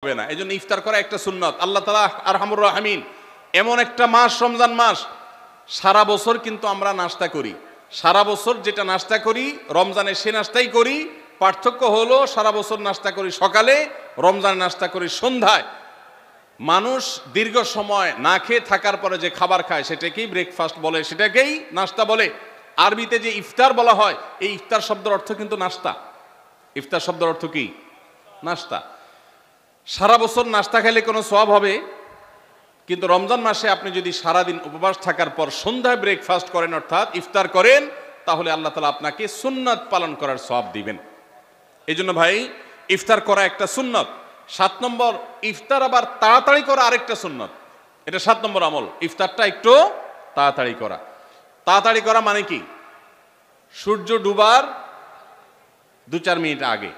হবে না। এই জন্য ইফতার করা একটা সুন্নত। আল্লাহ তাআলা আরহামুর রাহিমিন, এমন একটা মাস রমজান মাস, সারা বছর কিন্তু আমরা নাস্তা করি, সারা বছর যেটা নাস্তা করি রমজানে সে নাস্তাই করি। পার্থক্য হলো সারা বছর নাস্তা করি সকালে, রমজানে নাস্তা করি সন্ধ্যায়। মানুষ দীর্ঘ সময় না খেয়ে থাকার পরে যে খাবার খায় সেটাকেই ব্রেকফাস্ট বলে, সেটাকেই নাস্তা বলে। আরবিতে যে ইফতার বলা হয়, এই ইফতার শব্দের অর্থ কিন্তু নাস্তা। ইফতার শব্দের অর্থ কি? নাস্তা। সারা বছর নাস্তা খেলে কোনো সওয়াব হবে, কিন্তু রমজান মাসে আপনি যদি সারাদিন উপবাস থাকার পর সন্ধ্যায় ব্রেকফাস্ট করেন, অর্থাৎ ইফতার করেন, তাহলে আল্লাহ তাআলা আপনাকে সুন্নাত পালন করার সওয়াব দিবেন। এই জন্য ভাই, ইফতার করা একটা সুন্নত। 7 নম্বর, ইফতার আবার তাড়াতাড়ি করা আরেকটা সুন্নত। এটা 7 নম্বর আমল, ইফতারটা একটু তাড়াতাড়ি করা। তাড়াতাড়ি করা মানে কি? সূর্য ডুবার 2-4 মিনিট আগে।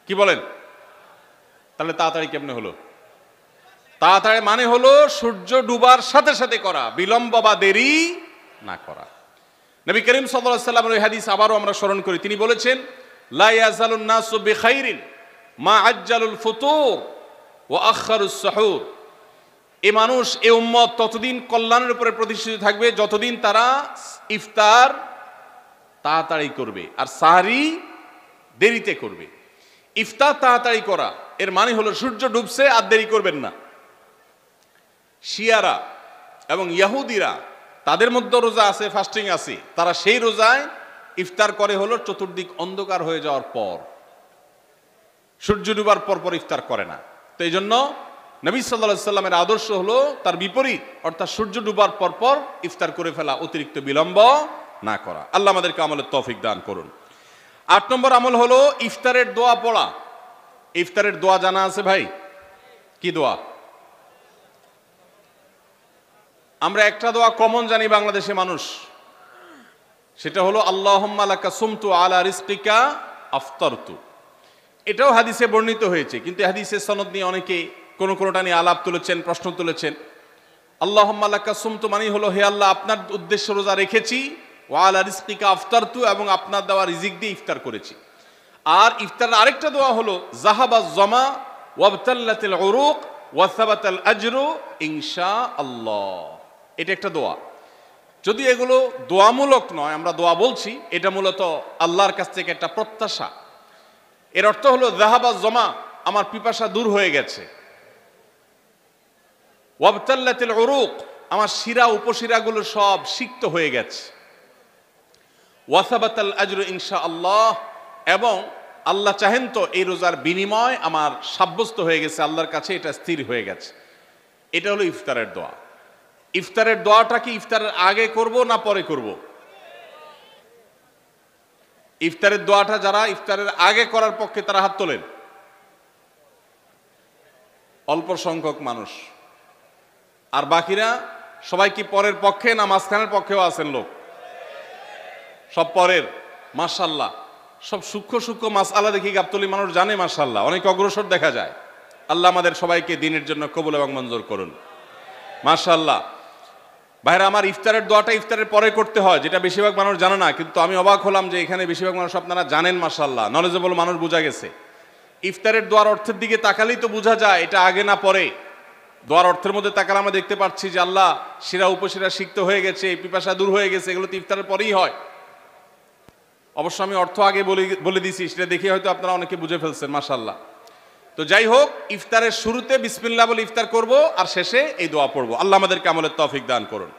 কি বলেন? তাহলে তাড়াতাড়ি কেমনে হলো? তাড়াতাড়ি মানে হলো সূর্য ডুবার সাথে সাথে করা, বিলম্ব বা দেরি না করা। নবী করিম সাল্লাল্লাহু আলাইহি ওয়াসাল্লামের ওই হাদিস আবারও আমরা স্মরণ করি। তিনি বলেছেন, লা ইয়াজালুন নাসু বিখাইরিন মা আজ্জালুল ফুতুর ওয়া আখারুস সুহুর। এই মানুষ, এই উম্মত ততদিন কল্যাণের উপরে প্রতিষ্ঠিত থাকবে যতদিন তারা ইফতার তাড়াতাড়ি করবে আর সাহরি দেরিতে করবে। ইফতার তাড়াতাড়ি করা এর মানে হলো সূর্য ডুবছে আর দেরি করবেন না। শিয়ারা এবং ইহুদিরা, তাদের মধ্যে রোজা আছে, ফাস্টিং আছে, তারা সেই রোজায় ইফতার করে হলো চতুর্দিক অন্ধকার হয়ে যাওয়ার পর, সূর্য ডুবার পর পর ইফতার করে না। তো এই জন্য নবী সাল্লাল্লাহু আলাইহি সাল্লামের আদর্শ হলো তার বিপরীত, অর্থাৎ সূর্য ডুবার পর পর ইফতার করে ফেলা, অতিরিক্ত বিলম্ব না করা। আল্লাহ আমাদেরকে আমলের তৌফিক দান করুন। 8 নম্বর আমল হলো ইফতারের দোয়া পড়া। ইফতারের দোয়া জানা আছে ভাই? কি দোয়া? আমরা একটা দোয়া কমন জানি বাংলাদেশে মানুষ, সেটা হলো আল্লাহুম্মা লাকা সুমতু আলা রিজকিকা আফতারতু। এটাও হাদিসে বর্ণিত হয়েছে, কিন্তু হাদিসের সনদ নিয়ে অনেকে কোনোটা নিয়ে আলাপ তুলেছেন, প্রশ্ন তুলেছেন। আল্লাহুম্মা লাকা সুমতু মানে হলো, হে আল্লাহ, আপনার উদ্দেশ্যে রোজা রেখেছি, ওয়া আলা রিজকিকা আফতারতু, এবং আপনার দেওয়া রিজিক দিয়ে ইফতার করেছি। আর ইফতারের আরেকটা দোয়া হলো যাহাবাজ জামা ওয়াবতাল্লাতিল উরুক ওয়া সাবাতাল আজরু ইনশাআল্লাহ। এটা একটা দোয়া। যদি এগুলো দোয়ামূলক নয়, আমরা দোয়া বলছি, এটা মূলত আল্লাহর কাছ থেকে একটা প্রত্যাশা। এর অর্থ হলো যাহাবাজ জামা, আমার পিপাসা দূর হয়ে গেছে, ওয়াবতাল্লাতিল উরুক, আমার শিরা উপশিরাগুলো সব সিক্ত হয়ে গেছে, ওয়া সাবাতাল আজরু ইনশাআল্লাহ, এবং আল্লাহ চাহেন তো এই রোজার বিনিময় আমার সাব্যস্ত হয়ে গেছে আল্লাহর কাছে, এটা স্থির হয়ে গেছে। এটা হলো ইফতারের দোয়া। ইফতারের দোয়াটা কি ইফতারের আগে করব না পরে করব? ইফতারের দোয়াটা যারা ইফতারের আগে করার পক্ষে তারা হাত তোলেন। অল্প সংখ্যক মানুষ। আর বাকিরা সবাই কি পরের পক্ষে না মাঝখানের পক্ষেও আছেন লোক? সব পরের। মাশাআল্লাহ, সব সূক্ষ্ম সূক্ষ্ম মাসআলা দেখি গাবতলী মানুষ জানে, মাশাআল্লাহ, অনেক অগ্রসর দেখা যায়। আল্লাহ আমাদের সবাইকে দ্বীনের জন্য কবুল এবং মঞ্জুর করুন। মাশাআল্লাহ। ভাইরা আমার, ইফতারের দোয়াটা ইফতারের পরে করতে হয়, যেটা বেশিরভাগ মানুষ জানে না, কিন্তু আমি অবাক হলাম যে এখানে বেশিরভাগ মানুষ আপনারা জানেন, মাশাআল্লাহ, নলেজেবল মানুষ, বোঝা গেছে। ইফতারের দোয়ার অর্থের দিকে তাকালেই তো বোঝা যায় এটা আগে না পরে। দোয়ার অর্থের মধ্যে তাকালে আমরা দেখতে পাচ্ছি যে আল্লাহ শিরা উপশিরা সিক্ত হয়ে গেছে, পিপাসা দূর হয়ে গেছে, এগুলো তো ইফতারের পরেই হয়। অবশ্য আমি অর্থ আগে বলে দিছি, সেটা দেখে হয়তো আপনারা অনেকে বুঝে ফেলছেন, মাশাআল্লাহ। তো যাই হোক, ইফতারের শুরুতে বিসমিল্লাহ বলে ইফতার করব, আর শেষে এই দোয়া পড়বো। আল্লাহ আমাদেরকে আমলের তৌফিক দান করুন।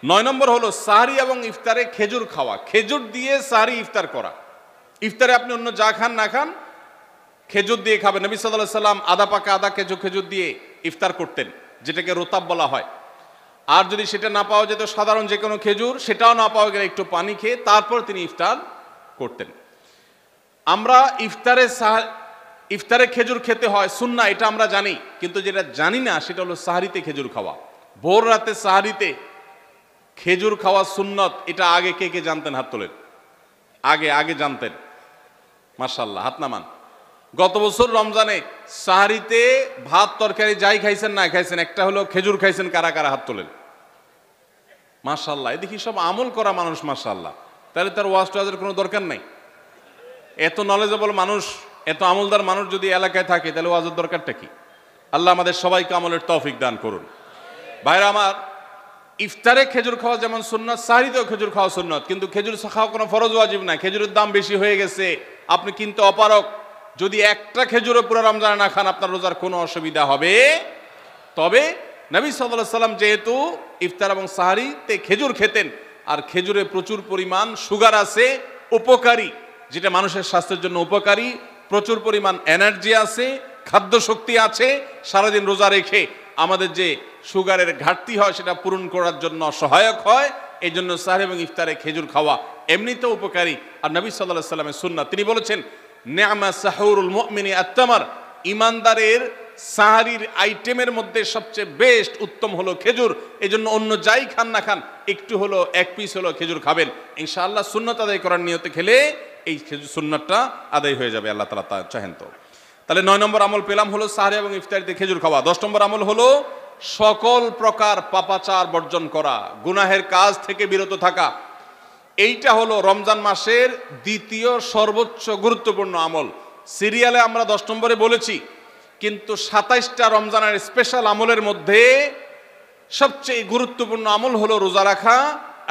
9 নম্বর হলো সাহরি এবং ইফতারে খেজুর খাওয়া। খেজুর দিয়ে সাহরি ইফতার করা। ইফতারে আপনি অন্য যা খান না খান, খেজুর দিয়ে খাবেন। নবী সাল্লাল্লাহু আলাইহি সাল্লাম আদা পাকা আদা খেজুর দিয়ে ইফতার করতেন, যেটাকে রোতাব বলা হয়। আর যদি সেটা না পাওয়া যেত, সাধারণ যে কোনো খেজুর, সেটাও না পাওয়া গেলে একটু পানি খেয়ে তারপর তিনি ইফতার করতেন। আমরা ইফতারে খেজুর খেতে হয় সুন্নাহ, এটা আমরা জানি, কিন্তু যেটা জানি না সেটা হলো সাহরিতে খেজুর খাওয়া। ভোর রাতে সাহরিতে খেজুর খাওয়া সুন্নত। এটা আগে কে কে জানতেন? হাত তোলেন। আগে জানতেন? মাশাআল্লাহ, হাত নামান। গত বছর রমজানে সাহরিতে ভাত তরকারি যাই খাইছেন না খাইছেন, একটা হলো খেজুর খাইছেন, কারা কারা হাত তোলেন? মাশাআল্লাহ। এদিকে সব আমল করা মানুষ, মাশাআল্লাহ। তাহলে তার ওয়াজ টোয়াজের কোনো দরকার নাই। এত নলেজেবল মানুষ এত আমলদার মানুষ যদি এলাকায় থাকে তাহলে ওয়াজের দরকারটা কি? আল্লাহ আমাদের সবাইকে আমলের তৌফিক দান করুন। ভাইরা আমার, ইফতারে খেজুর খাওয়া যেমন সুন্নাত, সাহরিতেও খেজুর খাওয়া সুন্নাত, কিন্তু খেজুর খাওয়া কোনো ফরজ ওয়াজিব না। খেজুরের দাম বেশি হয়ে গেছে, আপনি কিন্তু অপারক। যদি একটা খেজুরও পুরো রমজানে না খান আপনার রোজার কোনো অসুবিধা হবে। তবে নবী সাল্লাল্লাহু আলাইহি সাল্লাম যেহেতু ইফতার এবং সাহরিতে খেজুর খেতেন, আর খেজুরে প্রচুর পরিমাণ সুগার আছে, উপকারী, যেটা মানুষের স্বাস্থ্যের জন্য উপকারী, প্রচুর পরিমাণ এনার্জি আছে, খাদ্য শক্তি আছে, সারাদিন রোজা রেখে আমাদের যে সুগারের ঘাটতি হয় সেটা পূরণ করার জন্য সহায়ক হয়। এই জন্য সাহরি এবং ইফতারে খেজুর খাওয়া এমনিতেও উপকারী। আর নবী সাল্লাল্লাহু আলাইহি সাল্লামের সুন্নাত, তিনি বলেছেন নি'মা সাহুরুল মুমিনি আত-তামার, ইমানদারের সাহারির আইটেমের মধ্যে সবচেয়ে বেস্ট উত্তম হলো খেজুর। এই জন্য অন্য যাই খান না খান একটু হলো, এক পিস হলো খেজুর খাবেন ইনশাআল্লাহ। সুন্নাত আদায় করার নিয়তে খেলে এই খেজুর সুন্নাতটা আদায় হয়ে যাবে, আল্লাহ তাআলা তা চাহেন তো। তাহলে 9 নম্বর আমল পেলাম হলো সাহরি এবং ইফতারিতে খেজুর খাওয়া। 10 নম্বর আমল হলো সকল প্রকার পাপাচার বর্জন করা, গুনাহের কাজ থেকে বিরত থাকা। এইটা হলো রমজান মাসের দ্বিতীয় সর্বোচ্চ গুরুত্বপূর্ণ আমল। সিরিয়ালে আমরা 10 নম্বরে বলেছি, কিন্তু 27টা রমজানের স্পেশাল আমলের মধ্যে সবচেয়ে গুরুত্বপূর্ণ আমল হলো রোজা রাখা,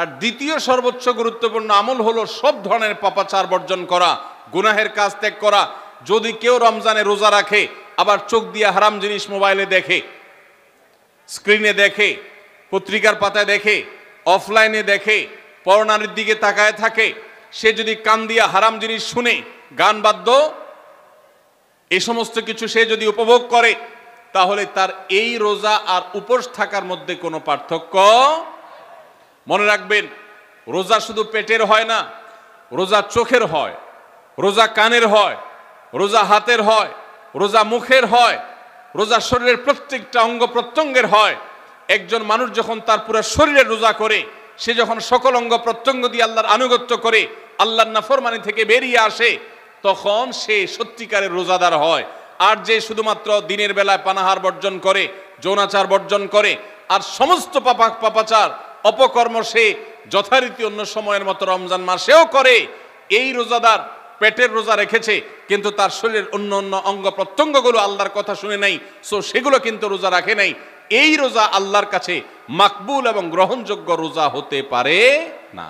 আর দ্বিতীয় সর্বোচ্চ গুরুত্বপূর্ণ আমল হলো সব ধরনের পাপাচার বর্জন করা, গুনাহের কাজ ত্যাগ করা। যদি কেউ রমজানে রোজা রাখে আবার চোখ দিয়ে হারাম জিনিস মোবাইলে দেখে, স্ক্রিনে দেখে, পত্রিকার পাতায় দেখে, অফলাইনে দেখে, পরনারীর দিকে তাকায় থাকে, সে যদি কান দিয়ে হারাম জিনিস শুনে, গান বাদ্য, এই সমস্ত কিছু সে যদি উপভোগ করে, তাহলে তার এই রোজা আর উপোস থাকার মধ্যে কোনো পার্থক্য। মনে রাখবেন, রোজা শুধু পেটের হয় না, রোজা চোখের হয়, রোজা কানের হয়, রোজা হাতের হয়, রোজা মুখের হয়, রোজা শরীরের প্রত্যেকটা অঙ্গ প্রত্যঙ্গের হয়। একজন মানুষ যখন তার পুরো শরীরের রোজা করে, সে যখন সকল অঙ্গ প্রত্যঙ্গ দিয়ে আল্লাহর আনুগত্য করে, আল্লাহর নাফরমানি থেকে বেরিয়ে আসে, তখন সে সত্যিকারের রোজাদার হয়। আর যে শুধুমাত্র দিনের বেলায় পানাহার বর্জন করে, যৌনাচার বর্জন করে, আর সমস্ত পাপাচার অপকর্ম সে যথারীতি অন্য সময়ের মতো রমজান মাসেও করে, এই রোজাদার পেটের রোজা রেখেছে কিন্তু তার শরীরের অন্য অন্য অঙ্গ প্রত্যঙ্গগুলো আল্লাহর কথা শুনে নাই, সো সেগুলো কিন্তু রোজা রাখে নাই। এই রোজা আল্লাহর কাছে মাকবুল এবং গ্রহণযোগ্য রোজা হতে পারে না।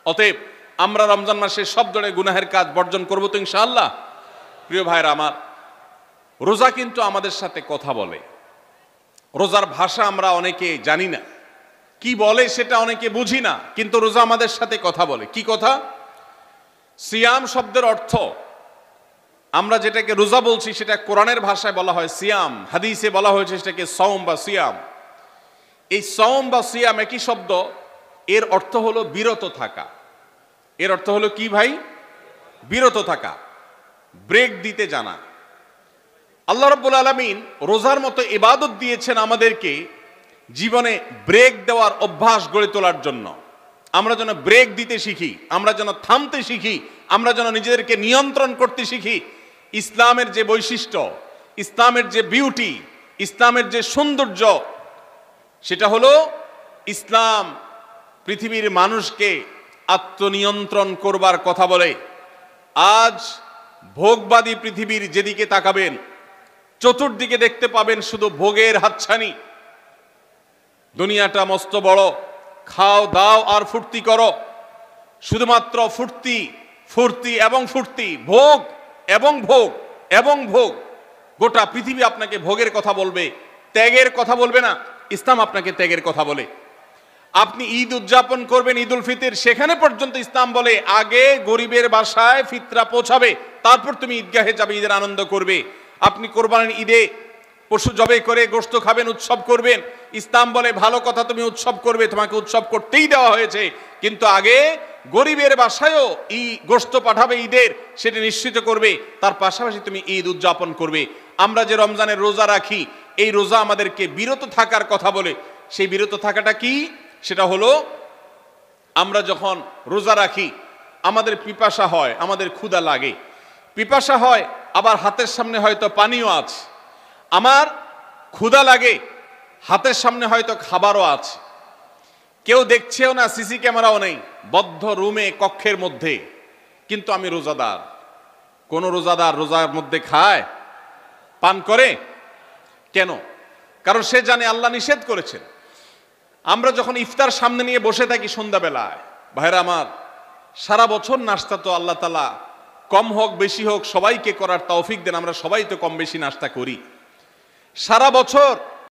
অতএব আমরা রমজান মাসে সব ধরনের গুনাহের কাজ বর্জন করবো তো ইনশাআল্লাহ। প্রিয় ভাইরা আমার, রোজা কিন্তু আমাদের সাথে কথা বলে। রোজার ভাষা আমরা অনেকে জানি না, কি বলে সেটা অনেকে বুঝি না, কিন্তু রোজা আমাদের সাথে কথা বলে। কি কথা? সিয়াম শব্দের অর্থ, আমরা যেটাকে রোজা বলছি সেটা কোরআনের ভাষায় বলা হয় সিয়াম, হাদিসে বলা হয়েছে সেটাকে সওম বা সিয়াম। এই সওম বা সিয়াম একই শব্দ, এর অর্থ হলো বিরত থাকা। এর অর্থ হলো কি ভাই? বিরত থাকা, ব্রেক দিতে জানা। আল্লাহ রাব্বুল আলামিন রোজার মতো ইবাদত দিয়েছেন আমাদেরকে জীবনে ব্রেক দেওয়ার অভ্যাস গড়ে তোলার জন্য। আমরা যেন ব্রেক দিতে শিখি, আমরা যেন থামতে শিখি, আমরা যেন নিজেদেরকে নিয়ন্ত্রণ করতে শিখি। ইসলামের যে বৈশিষ্ট্য, ইসলামের যে বিউটি, ইসলামের যে সৌন্দর্য, সেটা হলো ইসলাম পৃথিবীর মানুষকে আত্মনিয়ন্ত্রণ করবার কথা বলে। আজ ভোগবাদী পৃথিবীর যেদিকে তাকাবেন, চতুর্দিকে দেখতে পাবেন শুধু ভোগের হাতছানি। দুনিয়াটা মস্ত বড়, খাও দাও আর ফুর্তি করো, শুধুমাত্র ফুর্তি ফুর্তি এবং ফুর্তি, ভোগ এবং ভোগ এবং ভোগ। গোটা পৃথিবী আপনাকে ভোগের কথা বলবে, ত্যাগের কথা বলবে না। ইসলাম আপনাকে ত্যাগের কথা বলে। আপনি ঈদ উদযাপন করবেন, ঈদ উল ফিতর, সেখানে পর্যন্ত ইসলাম বলে আগে গরিবের বাসায় ফিতরা পৌঁছাবে, তারপর তুমি ঈদগাহে যাবে, ঈদের আনন্দ করবে। আপনি কোরবানির ঈদে পশু জবাই করে গোশত খাবেন, উৎসব করবেন। ইসলাম বলে ভালো কথা, তুমি উৎসব করবে, তোমাকে উৎসব করতেই দেওয়া হয়েছে, কিন্তু আগে গরিবের বাসায়ও গোশত পাঠাবে ঈদের, সেটা নিশ্চিত করবে, তার পাশাপাশি তুমি ঈদ উদযাপন করবে। আমরা যে রমজানের রোজা রাখি, এই রোজা আমাদেরকে বিরত থাকার কথা বলে। সেই বিরত থাকাটা কি? সেটা হলো আমরা যখন রোজা রাখি আমাদের পিপাসা হয়, আমাদের ক্ষুধা লাগে, পিপাসা হয়, আবার হাতের সামনে হয়তো পানিও আছে। আমার ক্ষুধা লাগে, হাতের সামনে হয়তো খাবারও আছে, কেউ দেখছেও না, সিসি ক্যামেরাও নেই, বদ্ধ রুমে কক্ষের মধ্যে, কিন্তু আমি রোজাদার। কোন রোজাদার রোজার মধ্যে খায়, পান করে? কেন? কারণ সে জানে আল্লাহ নিষেধ করেছেন। আমরা যখন ইফতার সামনে নিয়ে বসে থাকি সন্ধ্যাবেলায়, ভাইরা আমার, সারা বছর নাস্তা তো আল্লাহ তাআলা কম হোক বেশি হোক সবাইকে করার তৌফিক দেন। আমরা সবাই তো কম বেশি নাস্তা করি। সারা বছর